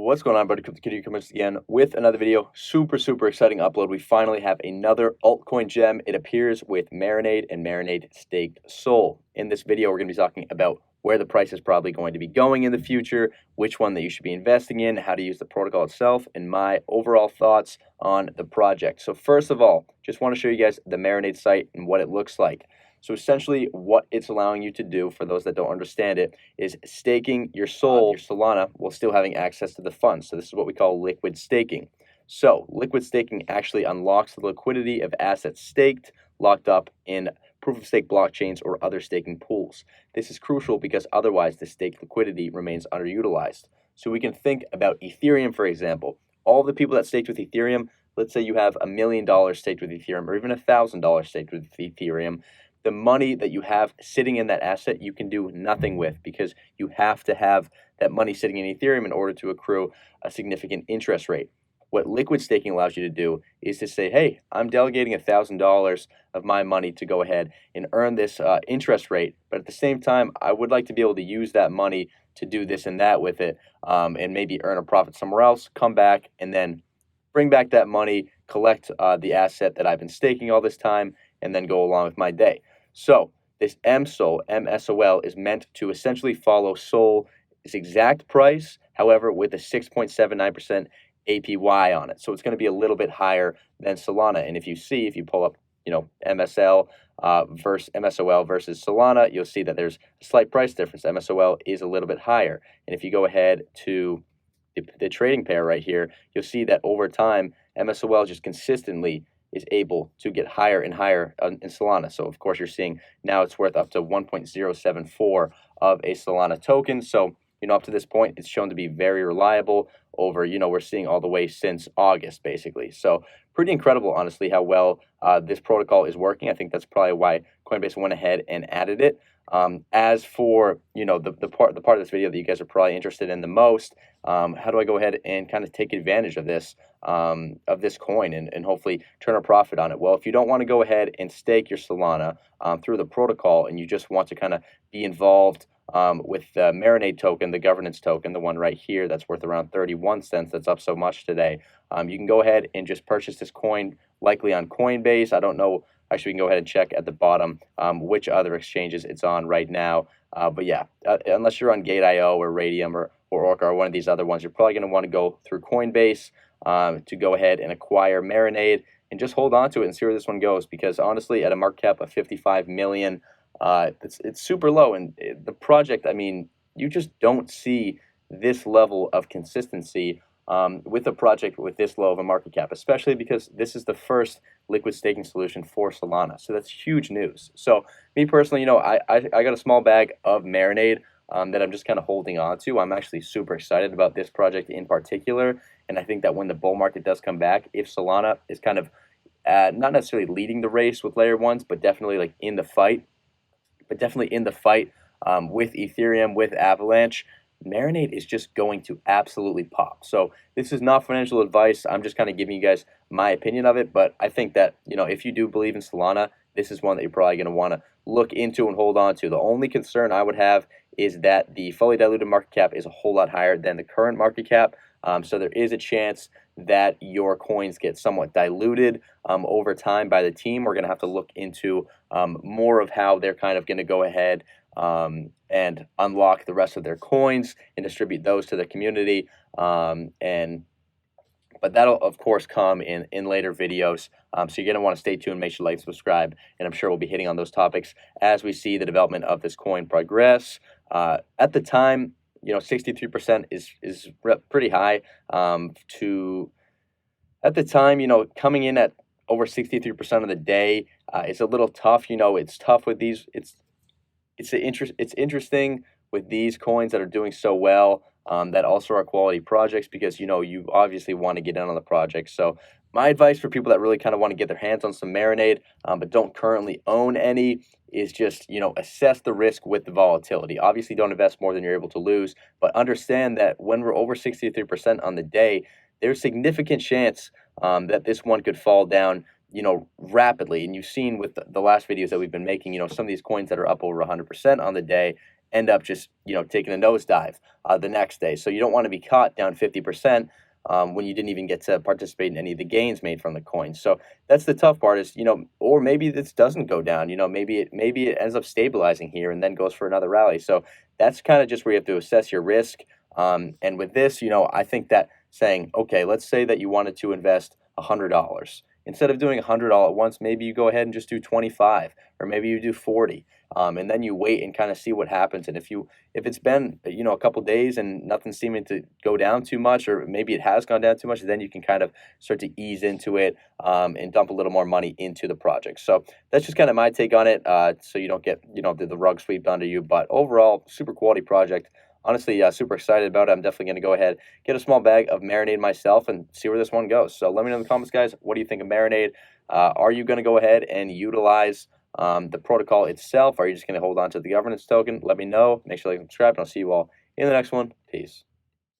What's going on, buddy? Continue comments again with another video. Super exciting upload. We finally have another altcoin gem. It appears with Marinade and Marinade staked SOL. In this video, we're going to be talking about where the price is probably going to be going in the future, which one that you should be investing in, how to use the protocol itself, and my overall thoughts on the project. So first of all, just want to show you guys the Marinade site and what it looks like. So essentially what it's allowing you to do, for those that don't understand it, is staking your SOL, your Solana, while still having access to the funds. So this is what we call liquid staking. So liquid staking actually unlocks the liquidity of assets staked, locked up in proof-of-stake blockchains or other staking pools. This is crucial because otherwise the staked liquidity remains underutilized. So we can think about Ethereum, for example. All the people that staked with Ethereum, let's say you have $1 million staked with Ethereum or even $1,000 staked with Ethereum, the money that you have sitting in that asset, you can do nothing with because you have to have that money sitting in Ethereum in order to accrue a significant interest rate. What liquid staking allows you to do is to say, hey, I'm delegating $1,000 of my money to go ahead and earn this interest rate, but at the same time, I would like to be able to use that money to do this and that with it, and maybe earn a profit somewhere else, come back, and then bring back that money, collect the asset that I've been staking all this time, and then go along with my day. So this MSOL is meant to essentially follow SOL's exact price, however, with a 6.79% APY on it. So it's going to be a little bit higher than Solana. And if you pull up, MSOL versus Solana, you'll see that there's a slight price difference. MSOL is a little bit higher. And if you go ahead to the trading pair right here, you'll see that over time, MSOL just consistently is able to get higher and higher in Solana. So of course you're seeing now it's worth up to 1.074 of a Solana token. So, up to this point, it's shown to be very reliable over, we're seeing all the way since August, basically. So pretty incredible, honestly, how well this protocol is working. I think that's probably why Coinbase went ahead and added it. As for, the part of this video that you guys are probably interested in the most, how do I go ahead and kind of take advantage of this coin and hopefully turn a profit on it? Well, if you don't want to go ahead and stake your Solana through the protocol and you just want to kind of be involved with the Marinade token, the governance token, the one right here that's worth around 31 cents, that's up so much today, you can go ahead and just purchase this coin likely on Coinbase. I don't know. Actually, we can go ahead and check at the bottom which other exchanges it's on right now. But yeah, unless you're on Gate.io or Radium or Orca or one of these other ones, you're probably going to want to go through Coinbase to go ahead and acquire Marinade and just hold on to it and see where this one goes. Because honestly, at a market cap of 55 million, it's super low. And the project, I mean, you just don't see this level of consistency with a project with this low of a market cap, especially because this is the first liquid staking solution for Solana. So that's huge news. So me personally, I got a small bag of Marinade that I'm just kind of holding on to. I'm actually super excited about this project in particular. And I think that when the bull market does come back, if Solana is kind of not necessarily leading the race with layer ones, but definitely like in the fight, with Ethereum, with Avalanche, Marinade is just going to absolutely pop. So this is not financial advice. I'm just kind of giving you guys my opinion of it. But I think that, if you do believe in Solana, this is one that you're probably going to want to look into and hold on to. The only concern I would have is that the fully diluted market cap is a whole lot higher than the current market cap. So there is a chance that your coins get somewhat diluted over time by the team. We're going to have to look into more of how they're kind of going to go ahead and unlock the rest of their coins and distribute those to the community. But that'll, of course, come in later videos. So you're going to want to stay tuned, make sure you like, subscribe, and I'm sure we'll be hitting on those topics as we see the development of this coin progress. At the time, 63% is pretty high. At the time, coming in at over 63% of the day, it's a little tough. It's tough with these. It's interesting with these coins that are doing so well, that also are quality projects, because you obviously want to get in on the project. So my advice for people that really kind of want to get their hands on some Marinade but don't currently own any is just assess the risk with the volatility. Obviously don't invest more than you're able to lose, but understand that when we're over 63% on the day, there's significant chance that this one could fall down rapidly. And you've seen with the last videos that we've been making, some of these coins that are up over 100% on the day, end up just taking a nosedive the next day. So you don't want to be caught down 50%. When you didn't even get to participate in any of the gains made from the coin. So that's the tough part is, or maybe this doesn't go down, maybe it ends up stabilizing here and then goes for another rally. So that's kind of just where you have to assess your risk. And with this, I think that saying, okay, let's say that you wanted to invest $100. Instead of doing $100 at once, maybe you go ahead and just do 25, or maybe you do 40, and then you wait and kind of see what happens. And if it's been a couple days and nothing's seeming to go down too much, or maybe it has gone down too much, then you can kind of start to ease into it and dump a little more money into the project. So that's just kind of my take on it. So you don't get the rug swept under you. But overall, super quality project. Honestly, super excited about it. I'm definitely going to go ahead, get a small bag of Marinade myself, and see where this one goes. So let me know in the comments, guys. What do you think of Marinade? Are you going to go ahead and utilize the protocol itself? Are you just going to hold on to the governance token? Let me know. Make sure you like and subscribe, and I'll see you all in the next one. Peace.